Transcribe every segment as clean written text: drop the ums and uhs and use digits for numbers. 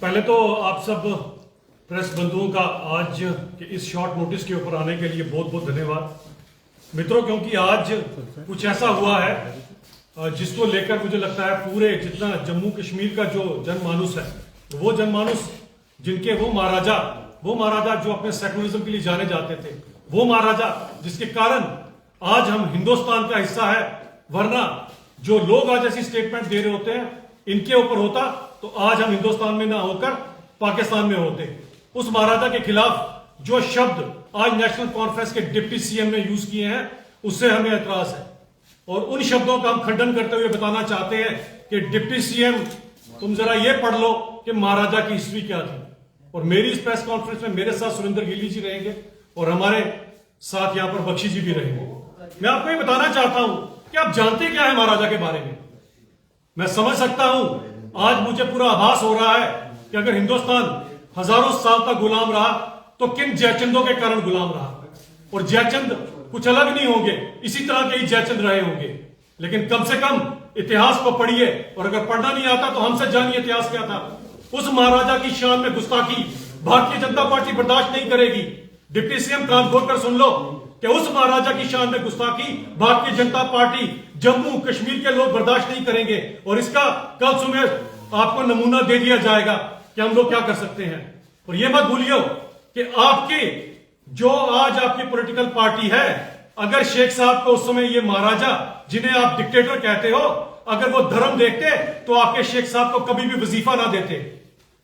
पहले तो आप सब प्रेस बंधुओं का आज के इस शॉर्ट नोटिस के ऊपर आने के लिए बहुत बहुत धन्यवाद मित्रों, क्योंकि आज कुछ ऐसा हुआ है जिसको लेकर मुझे लगता है पूरे जितना जम्मू कश्मीर का जो जनमानुस है, वो जनमानुस जिनके वो महाराजा जो अपने सेकुलरिज्म के लिए जाने जाते थे, वो महाराजा जिसके कारण आज हम हिंदुस्तान का हिस्सा है, वरना जो लोग आज ऐसी स्टेटमेंट दे रहे होते हैं इनके ऊपर होता तो आज हम हिंदुस्तान में ना होकर पाकिस्तान में होते। उस महाराजा के खिलाफ जो शब्द आज नेशनल कॉन्फ्रेंस के डिप्टी सीएम ने यूज किए हैं उससे हमें एतराज है, और उन शब्दों का हम खंडन करते हुए बताना चाहते हैं कि डिप्टी सीएम तुम जरा ये पढ़ लो कि महाराजा की हिस्ट्री क्या थी। और मेरी इस प्रेस कॉन्फ्रेंस में मेरे साथ सुरेंद्र गिल्ली जी रहेंगे और हमारे साथ यहां पर बख्शी जी भी रहेंगे। मैं आपको ये बताना चाहता हूं कि आप जानते क्या है महाराजा के बारे में। मैं समझ सकता हूं, आज मुझे पूरा आभास हो रहा है कि अगर हिंदुस्तान हजारों साल तक गुलाम रहा तो किन जयचंदों के कारण गुलाम रहा, और जयचंद कुछ अलग नहीं होंगे, इसी तरह के ही जयचंद रहे होंगे। लेकिन कम से कम इतिहास को पढ़िए, और अगर पढ़ना नहीं आता तो हमसे जानिए इतिहास क्या था। उस महाराजा की शान में गुस्ताखी भारतीय जनता पार्टी बर्दाश्त नहीं करेगी। डिप्टी सीएम कान खोलकर सुन लो कि उस महाराजा की शान में गुस्ताखी भारतीय जनता पार्टी जम्मू कश्मीर के लोग बर्दाश्त नहीं करेंगे, और इसका कल सुबह आपको नमूना दे दिया जाएगा कि हम लोग क्या कर सकते हैं। और यह मत भूलियो कि आपकी जो आज आपकी पॉलिटिकल पार्टी है, अगर शेख साहब को उस समय ये महाराजा जिन्हें आप डिक्टेटर कहते हो, अगर वो धर्म देखते तो आपके शेख साहब को कभी भी वजीफा ना देते,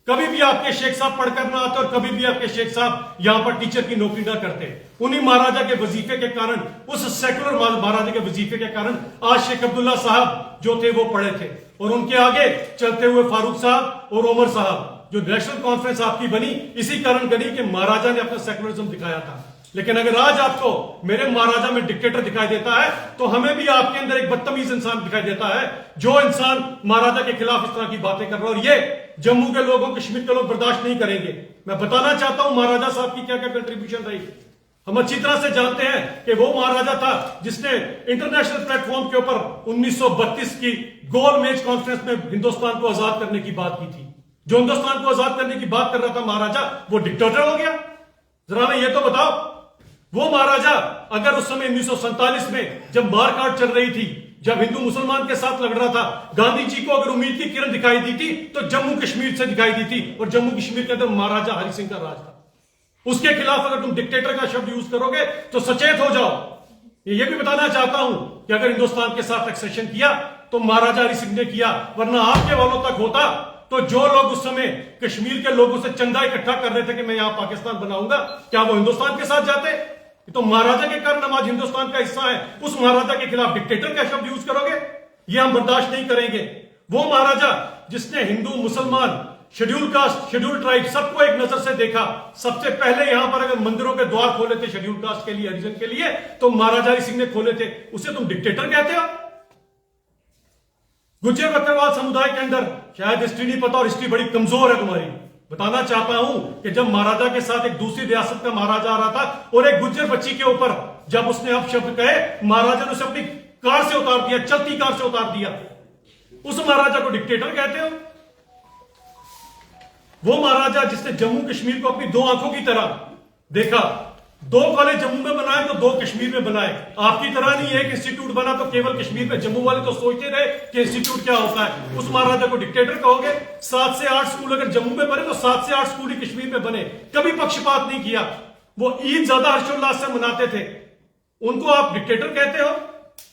कभी भी आपके शेख साहब पढ़कर ना आते, और कभी भी आपके शेख साहब यहां पर टीचर की नौकरी ना करते। उन्हीं महाराजा के वजीफे के कारण, उस सेकुलर महाराजा के वजीफे के कारण आज शेख अब्दुल्ला साहब जो थे वो पढ़े थे, और उनके आगे चलते हुए फारूक साहब और उमर साहब। जो नेशनल कॉन्फ्रेंस आपकी बनी इसी कारण बनी कि महाराजा ने अपना सेकुलरिज्म दिखाया था। लेकिन अगर आज आपको मेरे महाराजा में डिक्टेटर दिखाई देता है तो हमें भी आपके अंदर एक बदतमीज इंसान दिखाई देता है, जो इंसान महाराजा के खिलाफ इस तरह की बातें कर रहा है, और ये जम्मू के लोगों, कश्मीर के लोग बर्दाश्त नहीं करेंगे। मैं बताना चाहता हूं महाराजा साहब की क्या क्या कंट्रीब्यूशन रही। हम अच्छी तरह से जानते हैं कि वो महाराजा था जिसने इंटरनेशनल प्लेटफॉर्म के ऊपर 1932 की गोल मेज कॉन्फ्रेंस में हिंदुस्तान को आजाद करने की बात की थी। जो हिंदुस्तान को आजाद करने की बात कर रहा था महाराजा, वो डिक्टेटर हो गया। जरा हमें ये तो बताओ, वो महाराजा अगर उस समय 1947 में जब मारकाट चल रही थी, जब हिंदू मुसलमान के साथ लड़ रहा था, गांधी जी को अगर उम्मीद की किरण दिखाई दी थी तो जम्मू कश्मीर से दिखाई दी थी, और जम्मू कश्मीर के अंदर महाराजा हरि सिंह का राज था। उसके खिलाफ अगर तुम डिक्टेटर का शब्द यूज करोगे तो सचेत हो जाओ। ये भी बताना चाहता हूं कि अगर हिंदुस्तान के साथ एक्सेशन किया तो महाराजा हरि सिंह ने किया, वरना आपके वालों तक होता तो जो लोग उस समय कश्मीर के लोगों से चंदा इकट्ठा कर रहे थे कि मैं यहां पाकिस्तान बनाऊंगा, क्या वो हिंदुस्तान के साथ जाते? तो महाराजा के कारण हम आज हिंदुस्तान का हिस्सा है, उस महाराजा के खिलाफ डिक्टेटर का शब्द यूज करोगे, ये हम बर्दाश्त नहीं करेंगे। वो महाराजा जिसने हिंदू, मुसलमान, शेड्यूल कास्ट, शेड्यूल ट्राइब सबको एक नजर से देखा, सबसे पहले यहां पर अगर मंदिरों के द्वार खोले थे शेड्यूल कास्ट के लिए, हरिजन के लिए, तो महाराजा हरि सिंह ने खोले थे, उसे तुम डिक्टेटर कहते हो? गुज्जर बकरवाल समुदाय के अंदर शायद हिस्ट्री नहीं पता, और हिस्ट्री बड़ी कमजोर है तुम्हारी। बताना चाहता हूं कि जब महाराजा के साथ एक दूसरी रियासत का महाराजा आ रहा था और एक गुज्जर बच्ची के ऊपर जब उसने अपशब्द कहे, महाराजा ने उसे अपनी कार से उतार दिया, चलती कार से उतार दिया। उस महाराजा को डिक्टेटर कहते हो? वो महाराजा जिसने जम्मू कश्मीर को अपनी दो आंखों की तरह देखा, दो कॉलेज जम्मू में बनाए तो दो कश्मीर में बनाए। आपकी तरह नहीं एक इंस्टीट्यूट बना तो केवल कश्मीर में, जम्मू वाले तो सोचते रहे कि इंस्टीट्यूट क्या होता है। उस महाराजा को डिक्टेटर कहोगे? 7 से 8 स्कूल अगर जम्मू में बने तो 7 से 8 स्कूल ही कश्मीर में बने, कभी पक्षपात नहीं किया। वो ईद ज्यादा हर्षोल्लास से मनाते थे, उनको आप डिक्टेटर कहते हो?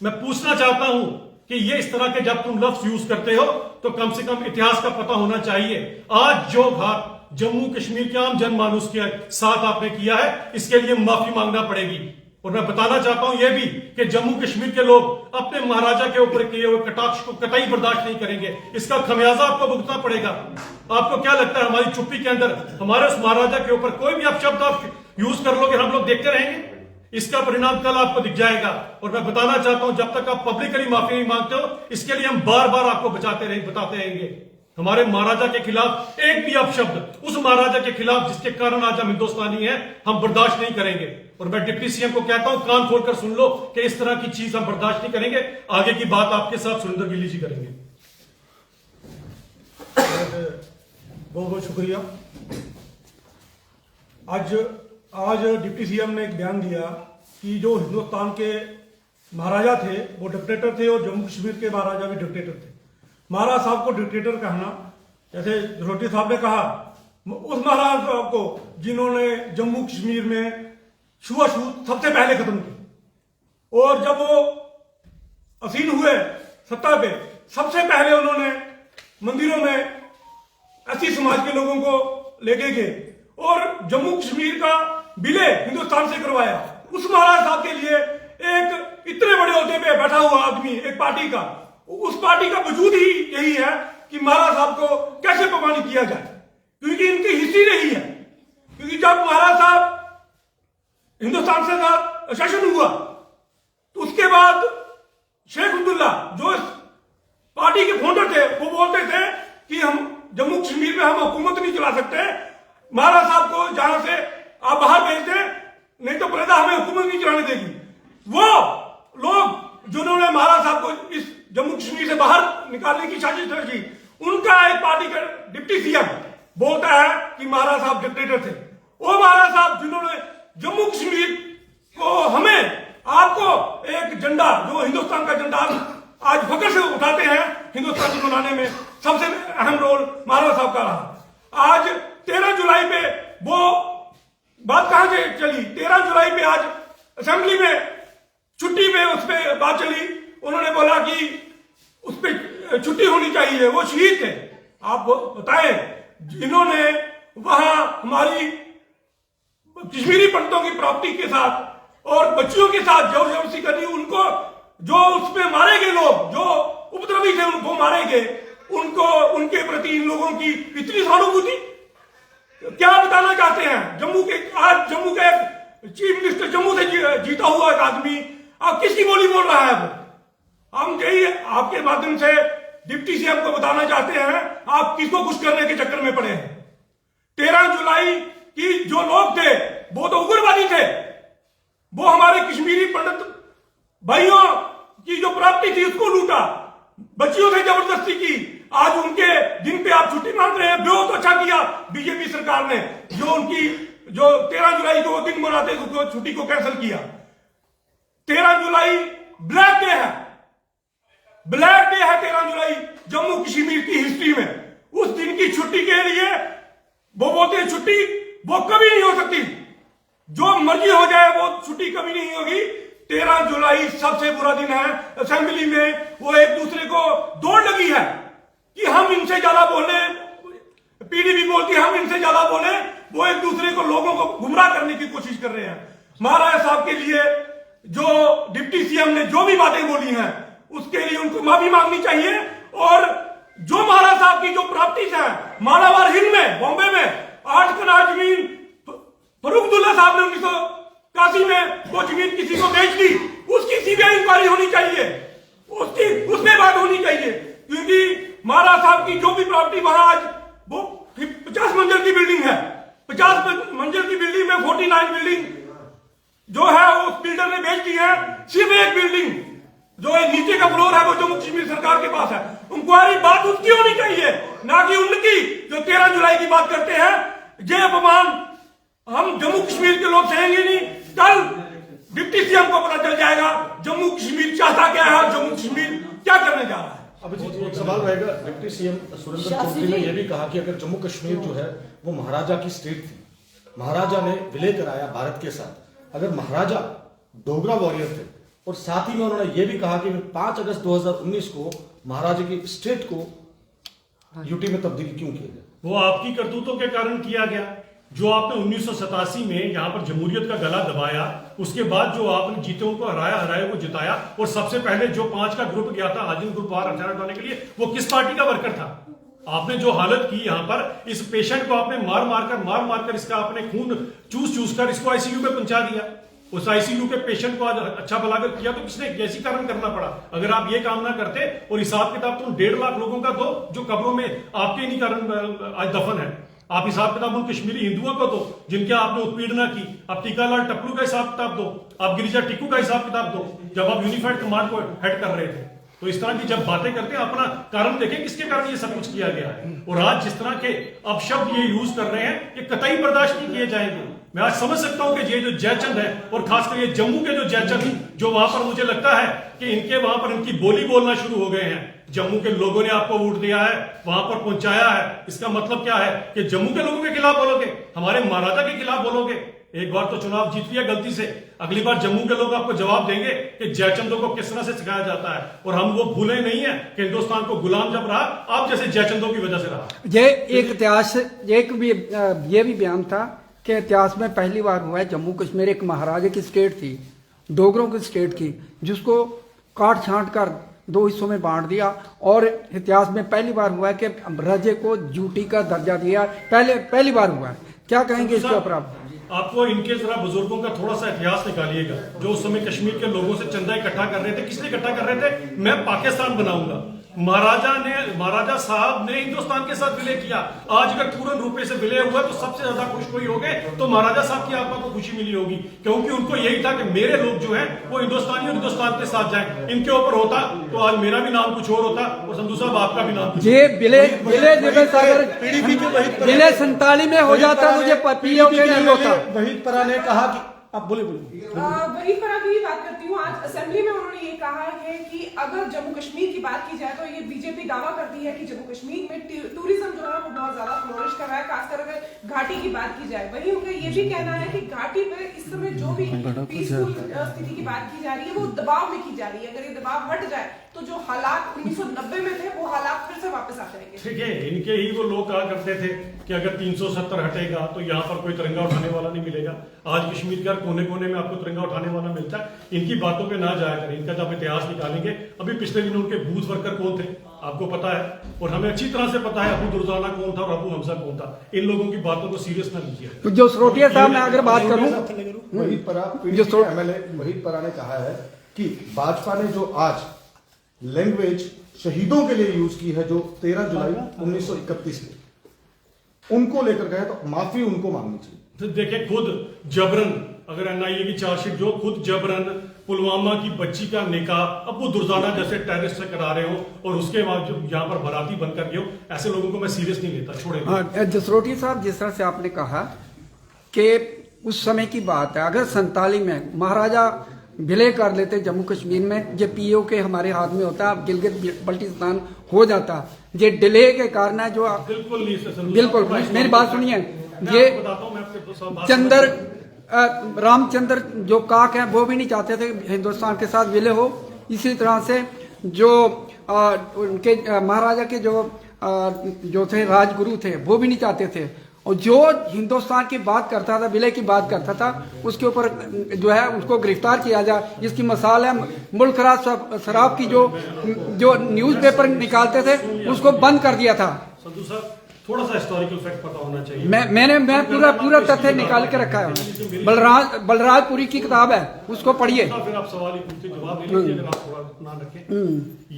मैं पूछना चाहता हूं कि ये इस तरह के जब तुम लफ्ज यूज करते हो तो कम से कम इतिहास का पता होना चाहिए। आज जो घात जम्मू कश्मीर के आम जनमानुस के साथ आपने किया है, इसके लिए माफी मांगना पड़ेगी। और मैं बताना चाहता हूं यह भी कि जम्मू कश्मीर के लोग अपने महाराजा के ऊपर किए हुए कटाक्ष को कतई बर्दाश्त नहीं करेंगे, इसका खमियाजा आपको भुगतना पड़ेगा। आपको क्या लगता है हमारी चुप्पी के अंदर हमारे उस महाराजा के ऊपर कोई भी अपशब्द आप यूज कर लोगे, हम लोग देखते रहेंगे? इसका परिणाम कल आपको दिख जाएगा। और मैं बताना चाहता हूं जब तक आप पब्लिकली माफी नहीं मांगते हो, इसके लिए हम बार बार आपको बताते रहेंगे। हमारे महाराजा के खिलाफ एक भी अपशब्द, उस महाराजा के खिलाफ जिसके कारण आज हम हिंदुस्तानी हैं, हम बर्दाश्त नहीं करेंगे। और मैं डिप्टी सीएम को कहता हूं, कान खोलकर सुन लो कि इस तरह की चीज हम बर्दाश्त नहीं करेंगे। आगे की बात आपके साथ सुरेंद्र गिल्ली जी करेंगे। बहुत बहुत शुक्रिया। आज डिप्टी सीएम ने एक बयान दिया कि जो हिंदुस्तान के महाराजा थे वो डिक्टेटर थे और जम्मू कश्मीर के महाराजा भी डिक्टेटर थे। महाराज साहब को डिक्टेटर कहना, जैसे रोटी साहब ने कहा, उस महाराज साहब को जिन्होंने जम्मू कश्मीर में छुआछूत सबसे पहले खत्म की, और जब वो असीन हुए सत्ता पे, सबसे पहले उन्होंने मंदिरों में ऐसी समाज के लोगों को लेके गए और जम्मू कश्मीर का विलय हिंदुस्तान से करवाया। उस महाराज साहब के लिए एक इतने बड़े ओहदे पे बैठा हुआ आदमी, एक पार्टी का, उस पार्टी का वजूद ही यही है कि महाराज साहब को कैसे अपमानित किया जाए, क्योंकि इनकी हिस्ट्री रही है। क्योंकि जब महाराज साहब हिंदुस्तान से शासन हुआ तो उसके बाद शेख अब्दुल्ला जो इस पार्टी के फाउंडर थे, वो बोलते थे कि हम जम्मू कश्मीर में हम हुकूमत नहीं चला सकते, महाराज साहब को जहां से आप बाहर भेज दें, नहीं तो प्रजा हमें हुकूमत नहीं चलाने देगी। वो लोग जिन्होंने महाराज साहब को इस जम्मू कश्मीर से बाहर निकालने की साजिश की, उनका एक पार्टी का डिप्टी सीएम बोलता है कि महाराज साहब डिक्टेटर थे। वो महाराज साहब जिन्होंने जम्मू कश्मीर को, हमें, आपको एक झंडा, जो हिंदुस्तान का झंडा आज फख्र से उठाते हैं, हिंदुस्तान को बनाने में सबसे अहम रोल महाराज साहब का रहा। आज 13 जुलाई पे वो बात कहां से चली, 13 जुलाई पे आज असेंबली में छुट्टी पे उस पर बात चली। उन्होंने बोला कि उस पर छुट्टी होनी चाहिए, वो शहीद थे। आप बताएं, जिन्होंने वहां हमारी कश्मीरी पंडितों की प्रॉपर्टी के साथ और बच्चियों के साथ जोर जबरदस्ती करनी, उनको जो उसमें मारे गए लोग, जो उपद्रवी थे, उनको मारे गए, उनको, उनके प्रति इन लोगों की इतनी सहानुभूति। क्या बताना चाहते हैं? जम्मू के, आज जम्मू का एक चीफ मिनिस्टर, जम्मू से जीता हुआ एक आदमी, अब किसकी बोली बोल रहा है वो? हम यही आपके माध्यम से डिप्टी सीएम को बताना चाहते हैं, आप किसको खुश करने के चक्कर में पड़े हैं। 13 जुलाई की जो लोग थे वो तो उग्रवादी थे, वो हमारे कश्मीरी पंडित भाइयों की जो प्राप्ति थी उसको लूटा, बच्चियों से जबरदस्ती की। आज उनके दिन पे आप छुट्टी मांग रहे हैं। बहुत अच्छा किया बीजेपी सरकार ने, जो उनकी जो 13 जुलाई को दिन मनाते उसको छुट्टी को कैंसिल किया। 13 जुलाई ब्लैक डे है, ब्लैक डे है 13 जुलाई जम्मू कश्मीर की हिस्ट्री में। उस दिन की छुट्टी के लिए वो बोलते हैं छुट्टी वो कभी नहीं हो सकती, जो मर्जी हो जाए वो छुट्टी कभी नहीं होगी। 13 जुलाई सबसे बुरा दिन है। असेंबली में वो एक दूसरे को दौड़ लगी है कि हम इनसे ज्यादा बोले, पीडीपी बोलती है हम इनसे ज्यादा बोले, वो एक दूसरे को, लोगों को गुमराह करने की कोशिश कर रहे हैं। महाराज साहब के लिए जो डिप्टी सीएम ने जो भी बातें बोली हैं उसके लिए उनको माफी मांगनी चाहिए। और जो महाराज साहब की जो प्रॉपर्टीज हैं, मालाबार हिंद में, बॉम्बे में 8 कनाल जमीन फरूख अब्दुल्ला साहब ने 1981 में वो जमीन किसी को बेच दी, उसकी सीबीआई इंक्वायरी होनी चाहिए, उसकी उसमें बात होनी चाहिए। क्योंकि महाराज साहब की जो भी प्रॉपर्टी वहां आज वो 50 मंजिल की बिल्डिंग है, 50 मंजिल की बिल्डिंग में 49 बिल्डिंग जो है उस बिल्डर ने बेच दी है। सिर्फ एक बिल्डिंग जो है नीचे का फ्लोर है वो जम्मू कश्मीर सरकार के पास है। इंक्वायरी बात उसकी होनी चाहिए, ना कि उनकी जो 13 जुलाई की बात करते हैं। ये अपमान हम जम्मू कश्मीर के लोग सहेंगे नहीं। कल डिप्टी सीएम को पता चल जाएगा जम्मू कश्मीर चाहता क्या है और जम्मू कश्मीर क्या करने जा रहा है। अब एक सवाल रहेगा, डिप्टी सीएम सुरेंद्र चौधरी ने यह भी कहा कि अगर जम्मू कश्मीर जो है वो महाराजा की स्टेट थी, महाराजा ने विलय कराया भारत के साथ, अगर महाराजा डोगरा वॉरियर थे, और साथ ही में उन्होंने ये भी कहा कि 5 अगस्त 2019 को महाराजा की स्टेट को यूटी में तब्दील क्यों किया गया? वो आपकी करतूतों के कारण किया गया। जो आपने 1987 में यहाँ पर जमहूरियत का गला दबाया, उसके बाद जो आपने जीतों को हराया को जिताया, और सबसे पहले जो 5 का ग्रुप गया था हाजिम ग्रुप बाहर हथियार उठाने के लिए, वो किस पार्टी का वर्कर था? आपने जो हालत की यहाँ पर, इस पेशेंट को आपने मार मार कर इसका आपने खून चूस कर इसको आईसीयू में पहुंचा दिया। उस आईसीयू के पेशेंट को आज अच्छा भला अगर किया तो किसने कैसी कारण करना पड़ा? अगर आप ये काम ना करते और हिसाब किताब तुम 1.5 लाख लोगों का दो जो कब्रों में आपके नहीं कारण आज दफन है, आप हिसाब किताब उन कश्मीरी हिंदुओं को दो जिनके आपने उत्पीड़ना की, आप टीकालाल टप्पू का हिसाब किताब दो, आप गिरिजा टिक्कू का हिसाब किताब दो जब आप यूनिफाइड कमांड को हेड कर रहे थे। तो इस तरह की जब बातें करते हैं अपना कारण देखें किसके कारण ये सब कुछ किया गया है। और आज जिस तरह के अपशब्द ये यूज कर रहे हैं ये कतई बर्दाश्त नहीं किए जाएंगे। मैं आज समझ सकता हूं कि ये जो जयचंद है और खासकर ये जम्मू के जो जयचंद जो वहां पर मुझे लगता है कि इनके वहां पर इनकी बोली बोलना शुरू हो गए हैं। जम्मू के लोगों ने आपको वोट दिया है, वहां पर पहुंचाया है, इसका मतलब क्या है कि जम्मू के लोगों के खिलाफ बोलोगे, हमारे महाराजा के खिलाफ बोलोगे। एक बार तो चुनाव जीत लिया गलती से, अगली बार जम्मू के लोग आपको जवाब देंगे कि जयचंदों को किस तरह से सिखाया जाता है। और हम वो भूले नहीं है कि हिंदुस्तान को गुलाम जब रहा आप जैसे जयचंदों की वजह से रहा। ये एक इतिहास ये भी बयान था कि इतिहास में पहली बार हुआ है जम्मू कश्मीर एक महाराजा की स्टेट थी, डोगरों की स्टेट थी, जिसको काट छांट कर 2 हिस्सों में बांट दिया। और इतिहास में पहली बार हुआ है कि राज्य को यूटी का दर्जा दिया, पहली बार हुआ है। क्या कहेंगे इसके ऊपर आप? आपको इनके जरा बुजुर्गों का थोड़ा सा इतिहास निकालिएगा जो उस समय कश्मीर के लोगों से चंदा इकट्ठा कर रहे थे। किसने इकट्ठा कर रहे थे? मैं पाकिस्तान बनाऊंगा। महाराजा साहब ने हिंदुस्तान के साथ विलय किया। आज अगर पूर्ण रूपे से विलय हुआ तो सबसे ज्यादा खुश कोई हो गए तो महाराजा साहब की आत्मा को खुशी मिली होगी, क्योंकि उनको यही था कि मेरे लोग जो हैं वो हिंदुस्तानी और हिंदुस्तान के साथ जाएं। इनके ऊपर होता तो आज मेरा भी नाम कुछ और होता और संधू साहब आपका भी नाम। ये विलय विलय 47 में हो जाता तो ये पीओ के नहीं होता। वहीद परा ने कहा कि आप बोले वहीद परा की बात करती हूँ। आज असेंबली में उन्होंने ये कहा है कि अगर जम्मू कश्मीर की बात की जाए तो ये बीजेपी दावा करती है कि जम्मू कश्मीर में टूरिज्म जो है वो बहुत ज्यादा फ्लोरिश कर रहा है, खासकर अगर घाटी की बात की जाए। वहीं उनका ये भी कहना है कि घाटी पर इस समय जो भी पीसफुल स्थिति की बात की जा रही है वो दबाव में की जा रही है। अगर ये दबाव हट जाए तो जो हालात 1990 में थे वो हालात फिर से वापस आ जाएंगे। ठीक है, इनके ही वो लोग कहा करते थे कि अगर 370 हटेगा तो यहाँ पर कोई तिरंगा उठाने वाला नहीं मिलेगा। आज कश्मीर का कोने कोने में आपको तिरंगा उठाने वाला मिलता है। इनकी बातों पे ना जाया करें, इनका जब इतिहास निकालेंगे। अभी पिछले दिनों उनके बूथ वर्कर कौन थे आपको पता है, और हमें अच्छी तरह से पता है अबू दुर्जाना कौन था और अबू हमजा कौन था। इन लोगों की बातों को सीरियस ना लीजिए। तो जो सरोटिया साहब मैं अगर बात करूं, वहीद परा एमएलए वहीद परा ने कहा है कि भाजपा ने जो आज लैंग्वेज शहीदों के लिए यूज की है जो 13 जुलाई 1931 के, उनको लेकर गए तो माफी उनको मांगनी चाहिए। तो देखिए खुद जबरन अगर एनआईए की चार्जशीट जो खुद जबरन पुलवामा की बच्ची का निकाह अबू दुर्जाना जैसे टेररिस्ट से करा रहे हो और उसके बाद जो यहाँ पर बाराती बनकर गए हो, ऐसे लोगों को मैं सीरियस नहीं लेता। छोड़े जसरोटी साहब, जिस तरह से आपने कहा कि उस समय की बात है, अगर 47 में महाराजा विलय कर लेते जम्मू कश्मीर में, ये पीओ के हमारे हाथ में होता, गिलगित बल्टिस्तान हो जाता। ये डिले के कारण है जो बिल्कुल नहीं। बिल्कुल मेरी बात सुनिए, ये रामचंद्र जो काक है वो भी नहीं चाहते थे हिंदुस्तान के साथ विलय हो। इसी तरह से जो उनके महाराजा के जो थे राजगुरु थे वो भी नहीं चाहते थे। और जो हिंदुस्तान की बात करता था, विलय की बात करता था, उसके ऊपर जो है उसको गिरफ्तार किया जाए। इसकी मिसाल है मुल्क राज शराब की जो न्यूज़पेपर निकालते थे उसको बंद कर दिया था। संधू साहब थोड़ा सा हिस्टोरिकल फैक्ट पता होना चाहिए। मैं पूरा तथ्य निकाल के रखा है। बलराजपुरी की किताब है, उसको पढ़िए। फिर आप सवाल ही पूछते जवाब दे लीजिए अगर आप थोड़ा ध्यान रखें।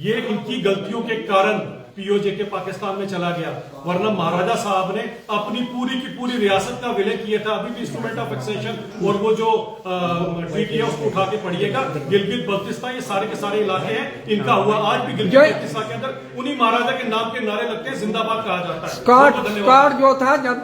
ये इनकी गलतियों के कारण पीओजे के पाकिस्तान में चला गया, वरना महाराजा साहब ने अपनी पूरी की पूरी रियासत का विलय किया था। अभी भी इंस्ट्रूमेंट ऑफ एक्सेशन और वो जो ट्रीटी है उसको उठा के पढ़िएगा। गिलगित बल्तिस्तान ये सारे के सारे इलाके हैं इनका हुआ। आज भी गिलगित बल्तिस्तान के अंदर उन्हीं महाराजा के नाम के नारे लगते हैं, जिंदाबाद कहा जाता है। स्कॉट जो था जब